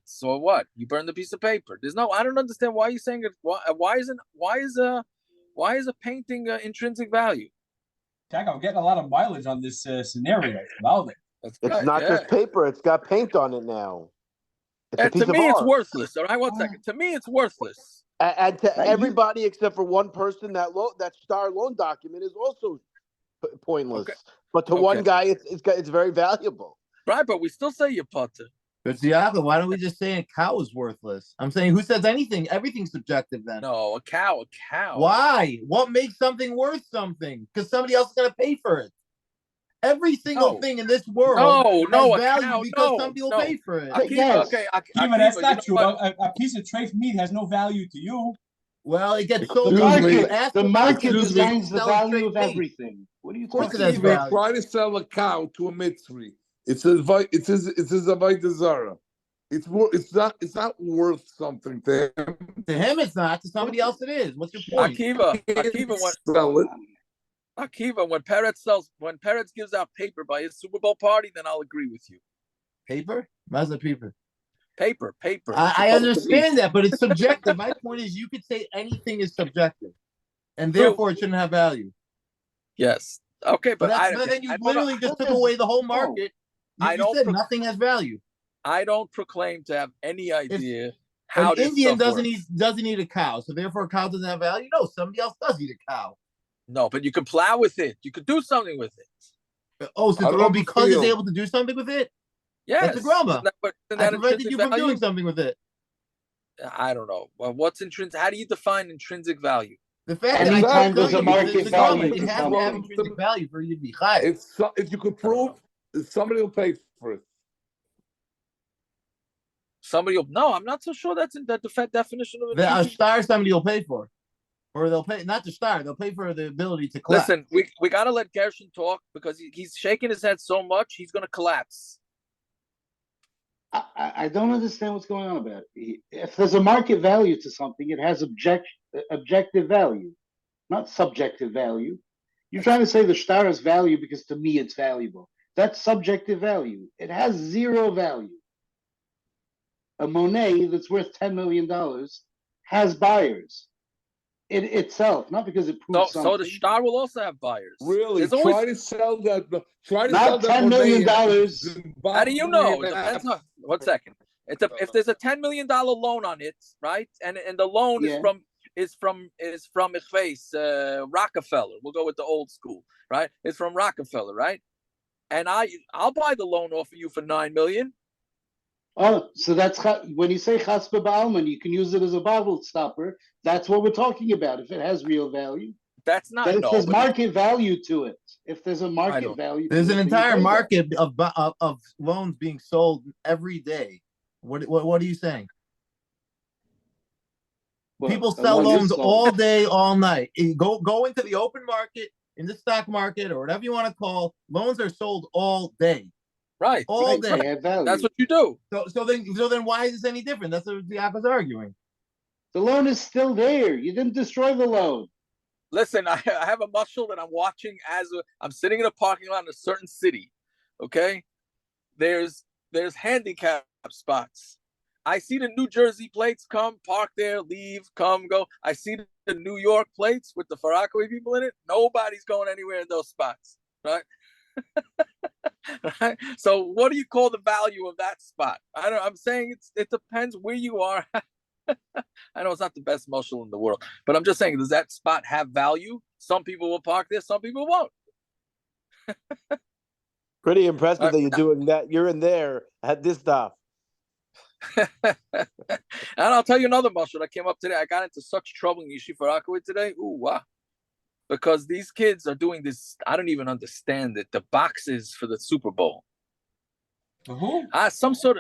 so what? You burn the piece of paper. There's no. I don't understand why you're saying it. Why is a painting intrinsic value? Jack, I'm getting a lot of mileage on this scenario. It's not just paper. It's got paint on it now. It's a piece to me, of it's art. worthless. All right, 1 second. To me, it's worthless. And to everybody except for one person, that star loan document is also pointless. Okay. But to one guy, it's very valuable. Right, but we still say you putter. But Ziaga, why don't we just say a cow is worthless? I'm saying, who says anything? Everything's subjective then. No, a cow. Why? What makes something worth something? Because somebody else is going to pay for it. Every single No. thing in this world No, has a value cow. because some people No. pay for it. But Akiva, yes. okay, Akiva, that's Akiva, not true. what? A piece of trafe meat has no value to you. Well, it gets The sold. Excuse me. You market, ask the for market Excuse me. designs the selling value straight of meat. everything. What are you Of course it talking has about? value. Try to sell a cow to a mitzri. It's a Avodah Zarah. It's not worth something to him. To him, it's not. To somebody else, it is. What's your point? Akiva, Sell it. when Peretz gives out paper by his Super Bowl party, then I'll agree with you. Paper? What's the paper? Paper. I understand that, but it's subjective. My point is, you could say anything is subjective, and True. therefore it shouldn't have value. Yes. Okay, but But then you literally just took away the whole market. You said nothing has value. I don't proclaim to have any idea An how this Indian stuff doesn't eat a cow, so therefore a cow doesn't have value. No, somebody else does eat a cow. No, but you can plow with it. You could do something with it. Because it's able to do something with it. Yes. That's a grama. I prevented you from value? doing something with it. I don't know. Well, what's intrinsic? How do you define intrinsic value? The fact Anytime that I keep there's telling a you, market it's a grama. value It to has to have something. intrinsic value for you to be high. If you could prove, somebody will pay for it. Somebody will. No, I'm not so sure that's in the definition of The intrinsic. star somebody will pay for, or they'll pay not the star. They'll pay for the ability to collapse. Listen, we got to let Gershon talk because he's shaking his head so much he's going to collapse. I don't understand what's going on about it. If there's a market value to something, it has objective value, not subjective value. You're trying to say the star has value because to me it's valuable. That's subjective value. It has zero value. A Monet that's worth $10 million has buyers. It itself, not because it proves something. So the star will also have buyers. Really? There's always, Try to sell that. Not $10 million. how do you know? It depends on 1 second. If there's a $10 million loan on it, right? And the loan is from ich weiß, Rockefeller. We'll go with the old school, right? It's from Rockefeller, right? And I'll buy the loan off of you for $9 million. Oh, so that's when you say chaspa ba'alman, you can use it as a bottle stopper. That's what we're talking about. If it has real value, that's not. If there's market value to it, if there's a market value, there's an entire market of loans being sold every day. What are you saying? Well, people sell loans all day, all night. Go into the open market, in the stock market, or whatever you want to call. Loans are sold all day. Right. All day. That's what you do. So then why is this any different? That's what the is arguing. The loan is still there. You didn't destroy the loan. Listen, I have a muscle that I'm watching I'm sitting in a parking lot in a certain city. Okay. There's handicap spots. I see the New Jersey plates come, park there, leave, come, go. I see the New York plates with the Farakaway people in it. Nobody's going anywhere in those spots. Right. Right? So what do you call the value of that spot? I'm saying it depends where you are. I know it's not the best muscle in the world, but I'm just saying, does that spot have value? Some people will park there, some people won't. Pretty impressive that you're doing that. You're in there at this stuff. And I'll tell you another muscle that came up today. I got into such trouble in Yeshiva Rockaway today. Ooh, wow. Because these kids are doing this, I don't even understand it. The boxes for the Super Bowl. Some sort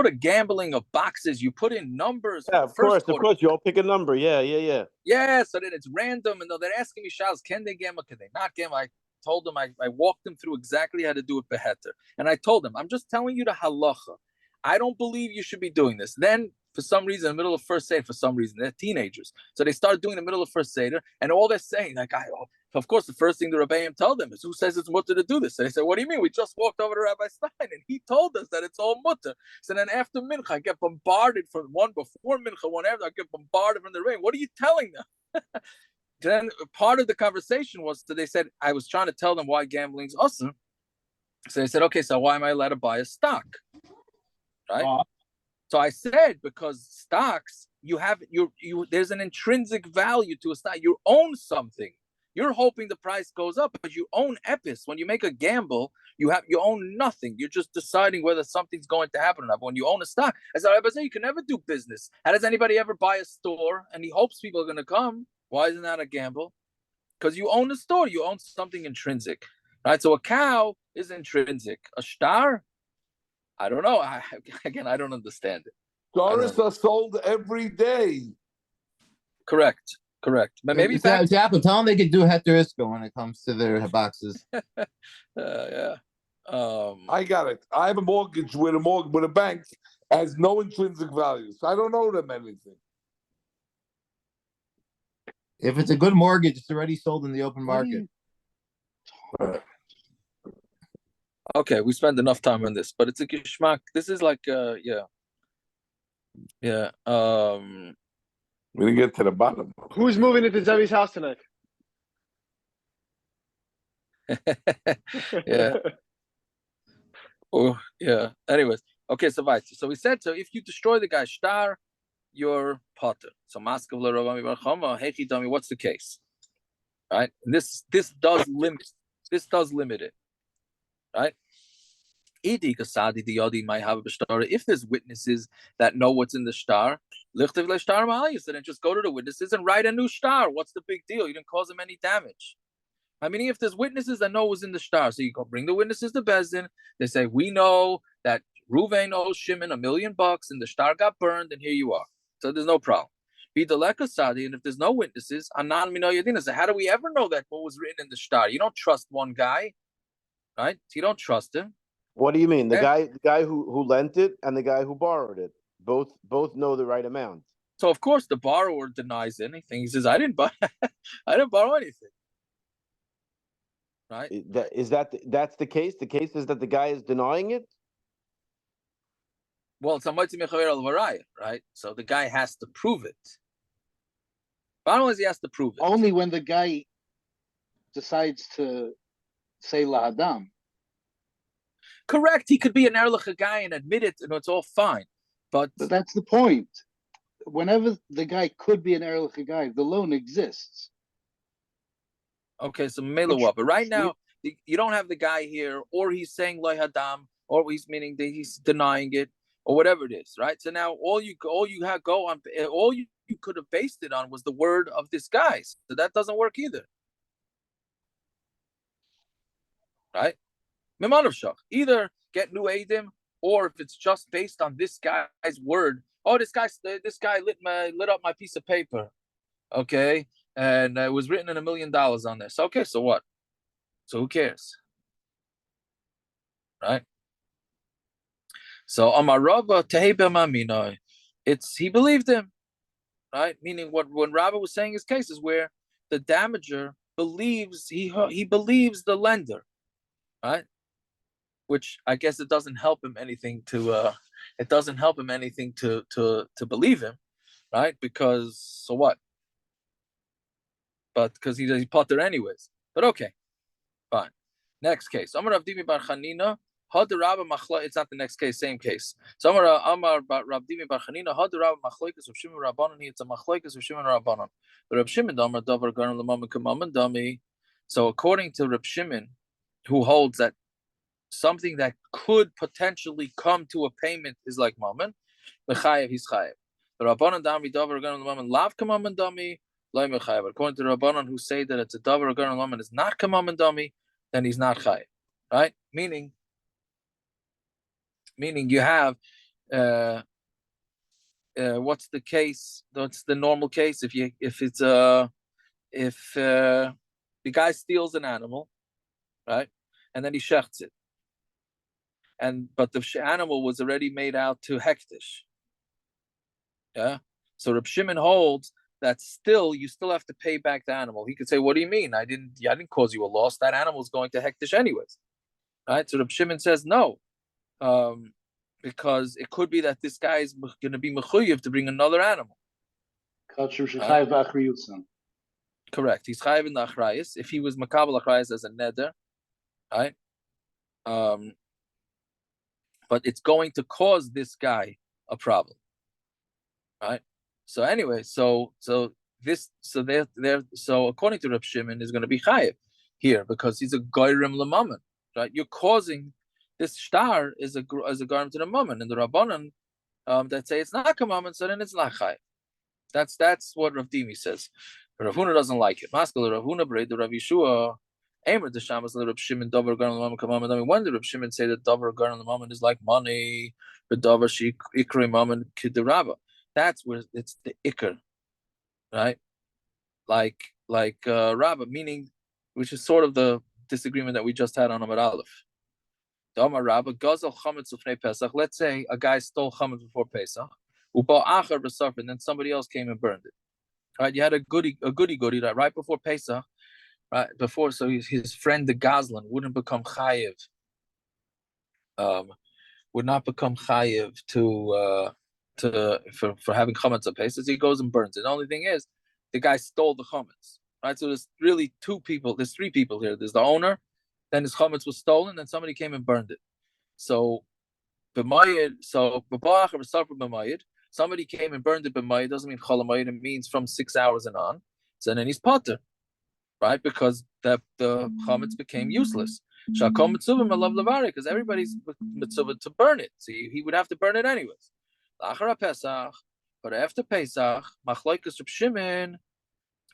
of gambling of boxes. You put in numbers. Yeah, of course. You all pick a number. Yeah. Yeah, so then it's random, and they're asking me, Shaz, can they gamble? Can they not gamble? I told them, I walked them through exactly how to do it beheter. And I told them, I'm just telling you the halacha. I don't believe you should be doing this. Then, for some reason, in the middle of first Seder, they're teenagers. So they started doing the middle of first Seder, and all they're saying, of course, the first thing the Rebbeim tell them is, who says it's mutter to do this? So they say, what do you mean? We just walked over to Rabbi Stein, and he told us that it's all mutter. So then after Mincha, I get bombarded from one before Mincha, one after, I get bombarded from the rain. What are you telling them? Then part of the conversation was that they said, I was trying to tell them why gambling's awesome. So they said, okay, so why am I allowed to buy a stock? Right? So I said, because stocks, there's an intrinsic value to a stock. You own something. You're hoping the price goes up, but you own epis. When you make a gamble, you own nothing. You're just deciding whether something's going to happen or not. But when you own a stock, as I say, you can never do business. How does anybody ever buy a store and he hopes people are going to come? Why isn't that a gamble? Because you own a store, you own something intrinsic, right? So a cow is intrinsic. A star, I don't know. Again, I don't understand it. Stars are sold every day. Correct. But maybe Jackal, tell them they could do heteriska when it comes to their boxes. Yeah. I got it. I have a mortgage with a bank has no intrinsic value, so I don't owe them anything. If it's a good mortgage, it's already sold in the open market. Okay, we spend enough time on this, but it's a geschmack. This is like, yeah. We didn't get to the bottom. Who's moving into Zevi's house tonight? Yeah. Oh, yeah. Anyways, okay, so we said, so if you destroy the guy's star, you're potter. So what's the case? Right? And this does limit it. Right? Might have a star. If there's witnesses that know what's in the star, then just go to the witnesses and write a new star. What's the big deal? You didn't cause them any damage. I mean, if there's witnesses that know what's in the star, so you go bring the witnesses to Bezdin. They say, we know that Ruvain owes Shimon $1 million and the star got burned, and here you are. So there's no problem. Be the lekasadi, and if there's no witnesses, anan mino yadina. So how do we ever know that what was written in the star? You don't trust one guy, right? You don't trust him. What do you mean? The guy who lent it and the guy who borrowed it both know the right amount. So of course the borrower denies anything. He says, I didn't borrow anything. Right? That's the case? The case is that the guy is denying it? Well, it's a mighty mechaver al varaya, right? So the guy has to prove it. Bottom is he has to prove it. Only when the guy decides to say lahadam. Correct. He could be an erlich guy and admit it, and it's all fine. But that's the point. Whenever the guy could be an erlich guy, the loan exists. Okay, so Mela, but right now you don't have the guy here, or he's saying loy hadam, or he's meaning that he's denying it, or whatever it is, right? So now all you could have based it on was the word of this guy. So that doesn't work either, right? Either get new Adim, or if it's just based on this guy's word. Oh, this guy lit up my piece of paper, okay, and it was written in $1 million on this. Okay, so what? So who cares, right? So Amarava Tehebemamino, he believed him, right? Meaning when Rabbi was saying his case is where the damager believes he believes the lender, right? Which I guess it doesn't help him anything to believe him, right? Because so what? But because he potter anyways. But okay, fine. Next case. Amar Rav Dimi bar Chanina. It's not the next case, same case. So Amar Rav Dimi bar Chanina. Had Rabba machloikas of Shimon Rabbanon. It's a machloikas of Shimon Rabbanon. But Rab Shimon Amar Davar Garan Lamam Kamam Dami. So according to Rab Shimon, who holds that something that could potentially come to a payment is like mammon, mechayev, he's chayev. The Rabbanan dami davar garan l'mammon lav kamammon dami loy mechayev. According to the Rabbanan who say that it's a davar garan l'mammon is not kamammon dami, then he's not chayev, right? Meaning you have what's the case? What's the normal case? If the guy steals an animal, right, and then he shechts it. But the animal was already made out to hektish. Yeah. So Reb Shimon holds that you still have to pay back the animal. He could say, "What do you mean? I didn't cause you a loss. That animal is going to hektish anyways." Right. So Reb Shimon says no, because it could be that this guy is going to be mechuyev to bring another animal. Correct. He's chayiv in the achrayis. If he was makabel achrayis as a neder, right? But it's going to cause this guy a problem, right? So anyway, so so according to Reb Shimon is going to be chayiv here because he's a goyrem lemammon, right? You're causing this star is a goyrem to the mammon, and the rabbanon that say it's not kamammon, so then it's not chayiv. That's what Rav Dimi says. But Rav Huna doesn't like it. Maskal Rav Huna breid the Rav Yeshua. Aimer the Shamas the Rav Shimon Dover Garn Lamam Kamammon. I mean, when the Rav Shimon say that Dover Garn Lamam is like money, but Dover she Ikri Mammon Kidiraba. That's where it's the Ikr, right? Like Rabba, meaning, which is sort of the disagreement that we just had on Amar Aleph. Amar Rabba Gazel Chametz Ufnei Pesach. Let's say a guy stole Chametz before Pesach, and then somebody else came and burned it. Right? You had a goody right before Pesach. Right before, so his friend the Gazlan wouldn't become chayiv, would not become chayiv for having chametz on Pesach. He goes and burns it. The only thing is, the guy stole the chametz. Right, so there's really two people. There's three people here. There's the owner, then his chametz was stolen, then somebody came and burned it. So b'mayid, somebody came and burned it b'mayid doesn't mean cholamayid. It means from 6 hours and on. So then he's potter. Right, because the chametz became useless. Shakom mitzuvim alav levari, because everybody's mitzvah to burn it. So he would have to burn it anyways. Lachar Pesach, but after Pesach, machlokes Reb Shimon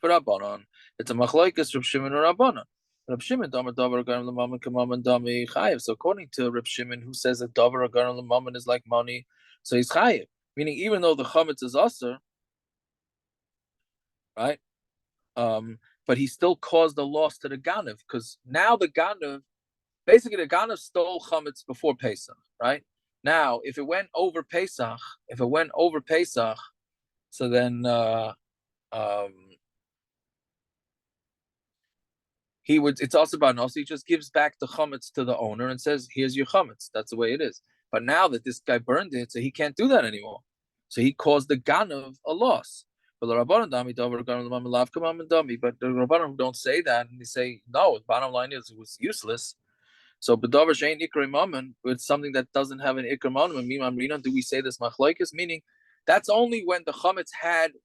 v'Rabbanon. It's a machlokes Reb Shimon or Rabbanon. Reb Shimon davar davar garam l'mammon kamammon dami chayiv. So according to Reb Shimon, who says that davar garam l'mammon is like money, so he's chayiv. Meaning, even though the chametz is usher, right? But he still caused a loss to the Ganav, because now the Ganav stole chametz before Pesach, right? Now, if it went over Pesach, so then he would. It's also about no. So he just gives back the chametz to the owner and says, "Here's your chametz." That's the way it is. But now that this guy burned it, so he can't do that anymore. So he caused the Ganav a loss. But the Rabbanon who don't say that, and they say, no, the bottom line is it was useless. So B'davar shein ikra mammon, it's something that doesn't have an ikra mammon. Do we say this machlokes? Meaning, that's only when the chametz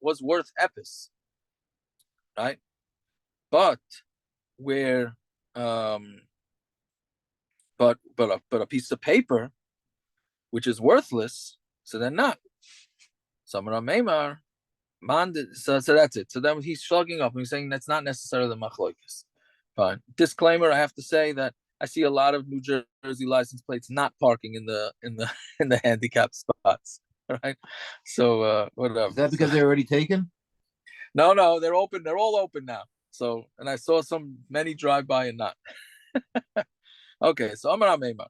was worth epis, right? But where, but a piece of paper, which is worthless, so then not. Samara Meimar. So that's it. So then he's shrugging up and he's saying that's not necessarily the machlokes. Fine. Disclaimer: I have to say that I see a lot of New Jersey license plates not parking in the handicap spots. Right. So whatever. Is that because they're already taken? No, they're open. They're all open now. So, and I saw many drive by and not. Okay, so Amar Meimar.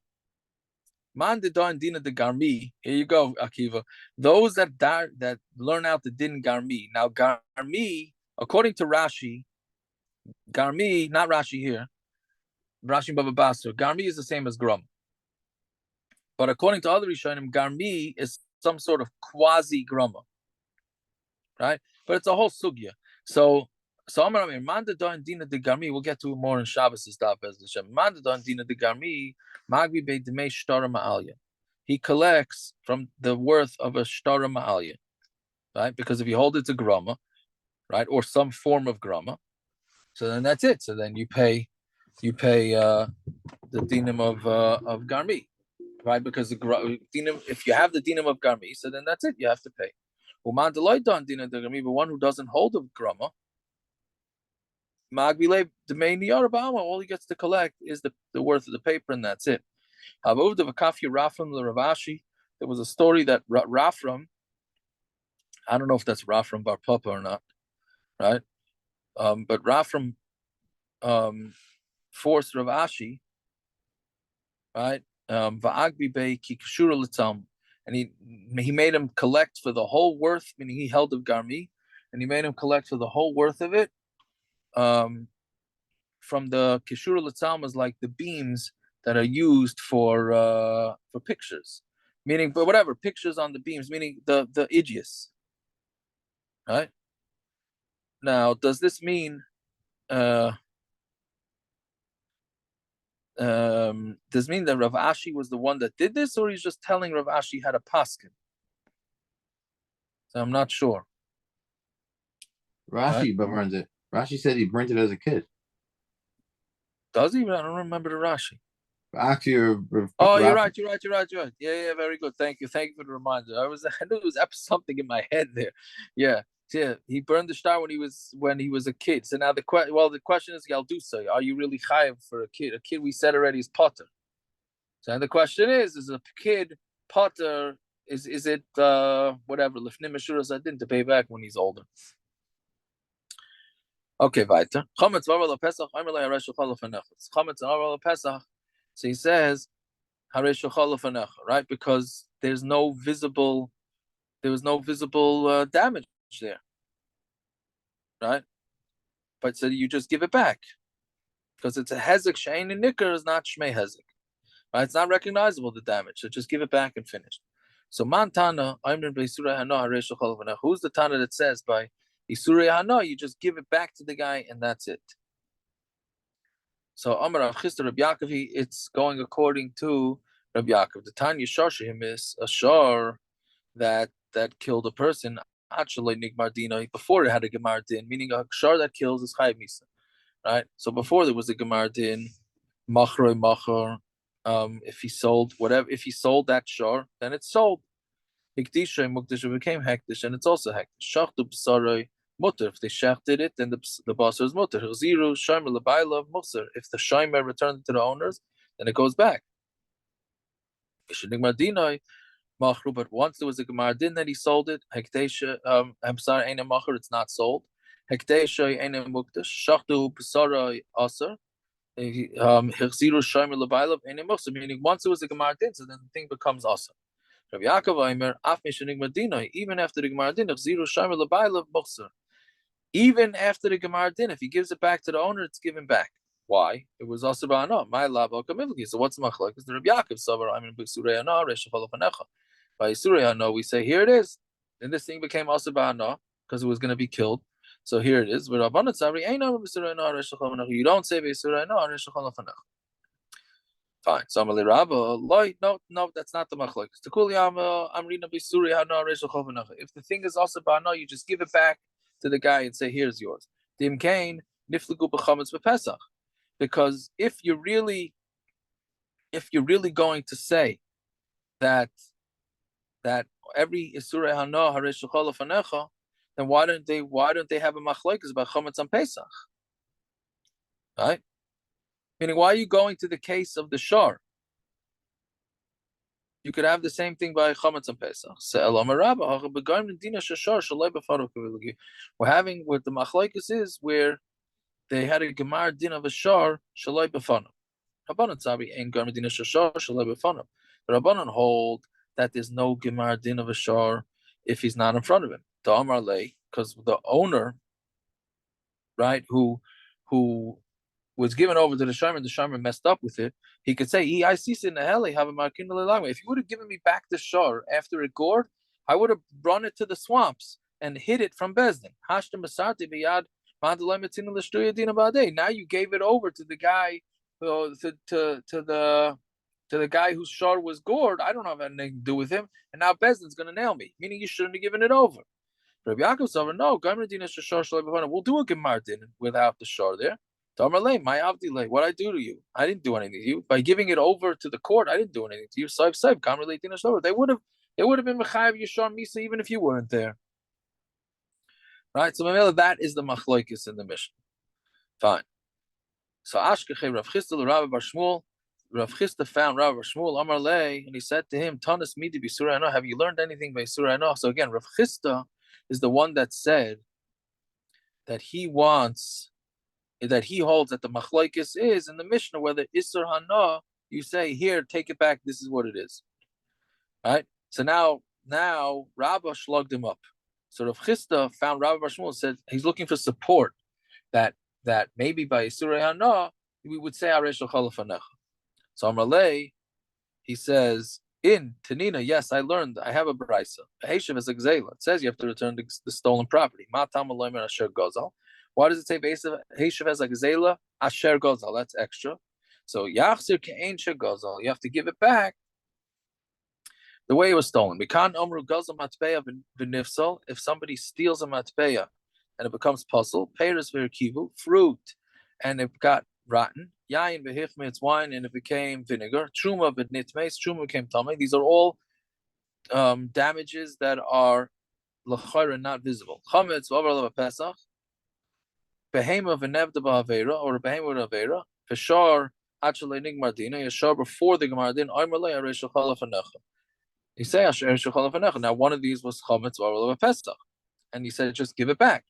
Man de dina de garmi. Here you go, Akiva. Those that learn out the din garmi. Now garmi, according to Rashi, garmi, not Rashi here, Rashi Bava Basra, garmi is the same as grum. But according to other Rishonim, garmi is some sort of quasi grumma, right? But it's a whole sugya. So Amar Man de dina de garmi. We'll get to it more in Shabbos' stuff as the Shem. Man de dina de garmi. He collects from the worth of a shtara ma'alya, right? Because if you hold it to grama, right, or some form of grama, so then that's it. So then you pay the dinam of garmi, right? Because the dinam, if you have the dinam of garmi, so then that's it. You have to pay. But one who doesn't hold of grama, all he gets to collect is the worth of the paper, and that's it. There was a story that Rafram, I don't know if that's Rafram Bar Papa or not, right? But Rafram forced Rav Ashi, right? And he made him collect for the whole worth, meaning he held of Garmi, and he made him collect for the whole worth of it. From the Kishur L'Tzalmas, like the beams that are used for pictures, meaning, but whatever, pictures on the beams, meaning the idios, right? Now, does this mean does mean that Rav Ashi was the one that did this, or he's just telling Rav Ashi had a paskin? So I'm not sure. Rashi burns it. Rashi said he burnt it as a kid. Does he? I don't remember the Rashi. Actually, Oh, you're right. You're right. Yeah, very good. Thank you for the reminder. I knew it was something in my head there. Yeah, he burned the star when he was a kid. So now the question is, Yaldusa, are you really chayav for a kid? A kid, we said already, is potter. So and the question is a kid potter? Is it whatever lifnim ashuras I didn't to pay back when he's older? Okay, weiter. Chametz v'avar lePesach. I'm really haresh shachal lefanecha. Chametz and v'avar lePesach. So he says haresh shachal lefanecha, right? Because there was no visible damage there, right? But so you just give it back because it's a hezek. Shein and nicker is not shmei hezek, right? It's not recognizable, the damage. So just give it back and finish. So man tana, Ayman beisurei hana haresh shachal lefanecha. Who's the tana that says by isurei hana you just give it back to the guy and that's it? So Amar Rav Chisda Rabbi Yaakov, it's going according to Rabbi Yaakov. The Tanya Shashim is a shar that killed a person actually nigmar dina before it had a gemar din, meaning a shar that kills is chayiv misa, right? So before there was a gemar din, machroi machar. If he sold that shar, then it's sold. Hikdisha mukdisha became hektish, and it's also hektish. Shachtu b'saroi mutter. If they shechted it, then the basar is mutter. Ziru shomer lebayla musar. If the shomer returned it to the owners, then it goes back. But once there was a gemar din that he sold it, hekdesha. I'm sorry, ain't a machar. It's not sold. Hekdesha ain't a mukdish. Shachtu b'saroi asar. Ziru shomer lebayla ain't a musar. Meaning once there was a gemar din, so then the thing becomes asar. Rabbi Yaakov Aimer, even after the Gemara Din, even after the Gemara Din, if he gives it back to the owner, it's given back. Why? It was also ba'ana. My labo kamivki. So what's machlok? Because the Rabbi Yaakov savar Aimer b'surei hana reshafal fanecha. By surei hana, we say here it is. Then this thing became also ba'ana because it was going to be killed. So here it is. You don't say b'surei hana reshafal fanecha. Fine. So Amalei Rabba, no, that's not the machlok. I'm reading Bisuri Hana Reshel Chovenacha. If the thing is also ba'ana, you just give it back to the guy and say, "Here's yours." Dim Kain Nifligu b'chametz b'Pesach. Because if you're really going to say that every Isure Hana Hareshel Chovenacha, then why don't they have a machlokes about chametz on Pesach? Right? Meaning, why are you going to the case of the shar? You could have the same thing by chametz and pesach. We're having what the machlokes is where they had a gemar din of a shar shaloi b'fanav. Rabbanan tzabi ain't gemar din of shar shaloi b'fanav. The Rabbanan hold that there's no gemar din of a shar if he's not in front of him. The Amar lei, because the owner, right, who was given over to the Shomer messed up with it, he could say, I see in the heli have a markin. If you would have given me back the shar after it gored, I would have run it to the swamps and hid it from Bezdin. Now you gave it over to the guy, to the guy whose shar was gored. I don't have anything to do with him, and now Bezdin's going to nail me. Meaning you shouldn't have given it over. Rabbi Yaakov said, no, we'll do a gemar din without the shar there. My avdilay, what I do to you? I didn't do anything to you. By giving it over to the court, I didn't do anything to you. They would have been mechayev yishar misa even if you weren't there. Right? So that is the machlokes in the Mishnah. Fine. So Ashkechei Rav Chisda Rav Bar Shmuel. Rav Chisda found Rav Bar Shmuel Amar Lei, and he said to him, Tanis midi b'surei hana. Have you learned anything by surei hana? So again, Rav Chisda is the one that said that he holds that the machlokes is in the Mishnah whether Isur Hana, you say, here, take it back, this is what it is. Right? So now Rabbah slugged him up. So Rav Chisda found Rabbah Bar Shmuel, said he's looking for support that maybe by Isur Hana, we would say Aresh L'Chalafanecha. So Amalei, he says, in Tanina, yes, I learned, I have a brisa. Hashav is a gzela. It says you have to return the stolen property. Matam Aloymer Asher Gozal. Why does it say Hashav as a gzela? Asher Gozal, that's extra. So Yachzir Ke'en Sher Gozal, you have to give it back the way it was stolen. We can't Omru Gozal Matpeya v'nifsal. If somebody steals a Matpeya and it becomes puzzle. Peiros v'erkivu, fruit, and it got rotten. Yain v'hichme, it's wine, and it became vinegar. Truma v'nitmes, truma became tamei. These are all damages that are l'chayra, not visible. Chametz v'avar pesach, behema v'nevda ba'avera, or a behema v'avera, v'shar actually nigmar dina, yashar before the gemar din, oimer le aresh l'chalaf anecha. You say asher aresh l'chalaf anecha. Now one of these was chametz v'avar pesach, and he said just give it back.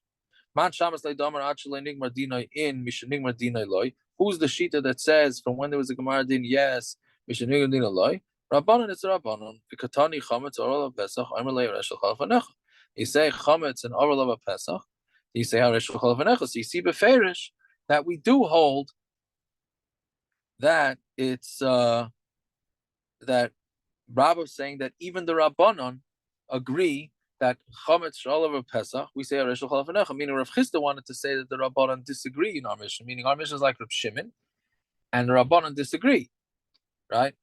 Man shamas leidamar actually nigmar dina in misha nigmar dina loy. Who's the shita that says from when there was a gemar din? Yes, misha nigmar dina loy. Rabbanon, it's Rabbanon. Vikatani chametz oral of pesach. I'm relay resh l'chalaf anecha. You say chametz and oral of pesach. You say resh l'chalaf anecha. So you see beferish that we do hold that it's that Rabba saying that even the Rabbanon agree that chametz oral of pesach. We say resh l'chalaf anecha. Meaning Rav Chisda wanted to say that the Rabbanon disagree in our mission. Meaning our mission is like Rav Shimon, and the Rabbanon disagree, right?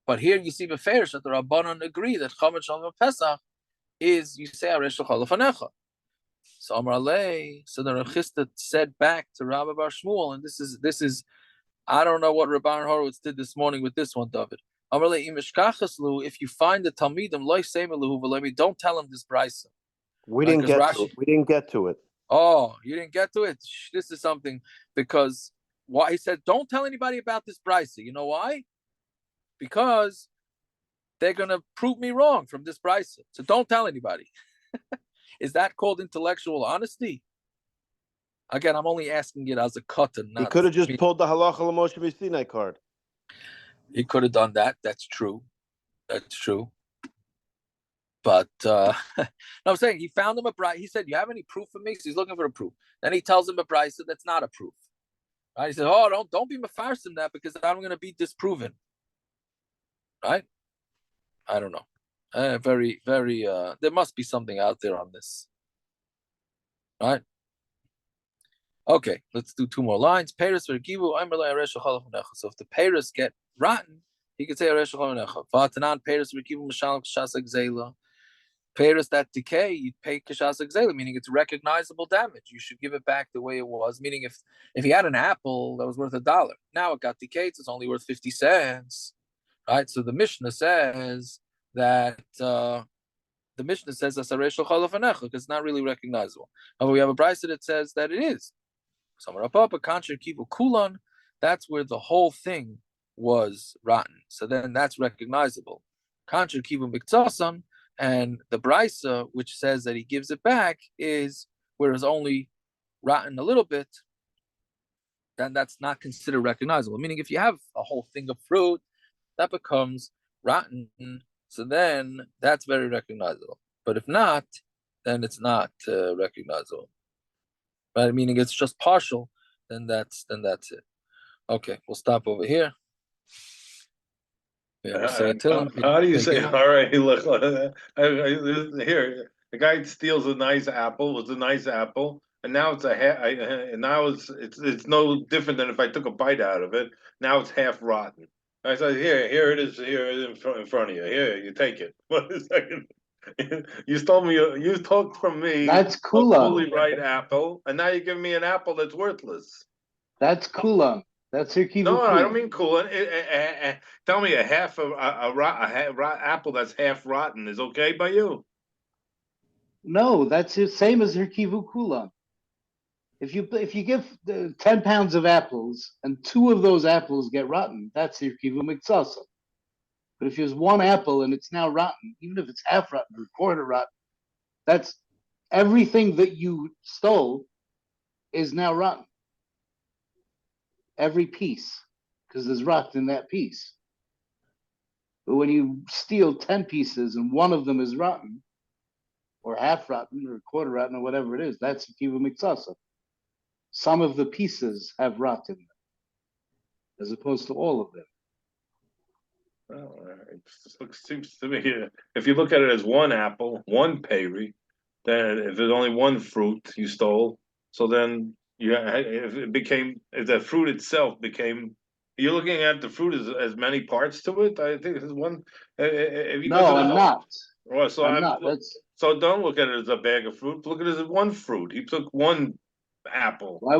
But here you see beferish that the Rabbanon agree that chametz shalom pesach is, you say aresh l'chalaf anecha. So Amar Alei, so the Rav Chisda said back to Rabbi Bar Shmuel, and this is I don't know what Rabban Horowitz did this morning with this one, David. Amar Alei imishkachaslu, if you find the talmidim loy seimeluhu v'lemi, don't tell him this brisa. We didn't get to it. We didn't get to it. Oh, you didn't get to it. This is something because why he said don't tell anybody about this brisa. You know why? Because they're going to prove me wrong from this brisa. So don't tell anybody. Is that called intellectual honesty? Again, I'm only asking it as a katan. He could have just pulled the halacha l'Moshe Sinai card. He could have done that. That's true. That's true. But no, I'm saying he found him a brisa. He said, "You have any proof for me?" So he's looking for a proof. Then he tells him a brisa that's not a proof. Right? He said, "Oh, don't be mefarsim that because I'm going to be disproven." Right? I don't know. Very, very. There must be something out there on this. Right? Okay, let's do two more lines. Peiros v'ergivu omer le aresh l'chalaf anecha. So if the peiros get rotten, he could say aresh l'chalaf anecha. V'atanan peiros v'ergivu mishalem k'shas gzeila. Peiros that decay, you pay k'shas gzeila, meaning it's recognizable damage. You should give it back the way it was. Meaning if he had an apple that was worth $1, now it got decayed, so it's only worth 50 cents. Right, so the Mishnah says that that's aresh l'chalaf anecha because it's not really recognizable. However, we have a brisa that says that it is. Samar Papa Kancher Kivu Kulan. That's where the whole thing was rotten. So then that's recognizable. Kancher Kivu Miktasan, and the brisa which says that he gives it back is where it's only rotten a little bit. Then that's not considered recognizable. Meaning, if you have a whole thing of fruit that becomes rotten, so then that's very recognizable. But if not, then it's not recognizable. Right? Meaning it's just partial, then that's it. Okay, we'll stop over here. How do you say? All right, look, here the guy steals a nice apple. It was a nice apple, and now it's and now it's no different than if I took a bite out of it. Now it's half rotten. I said, here it is, here in front of you. Here, you take it. 1 second. You told me you took from me. That's a kula. fully ripe apple, and now you give me an apple that's worthless. That's kula. That's her kivu. No, I don't mean coolant. Tell me a half of a apple that's half rotten is okay by you? No, that's the same as her kivu kula. If you give 10 pounds of apples and 2 of those apples get rotten, that's your kivu mitzasa. But if there's 1 apple and it's now rotten, even if it's half rotten or quarter rotten, that's everything that you stole is now rotten. Every piece, because there's rot in that piece. But when you steal 10 pieces and 1 of them is rotten, or half rotten, or quarter rotten, or whatever it is, that's kivu mitzasa. Some of the pieces have rot in them, as opposed to all of them. Well, it seems to me if you look at it as 1 apple, 1 peri, then if there's only 1 fruit you stole, so then if the fruit itself became, you're looking at the fruit as many parts to it. I think there's one. If you No, I'm not. Well, so I'm not. So don't look at it as a bag of fruit. Look at it as one fruit. He took one apple. Why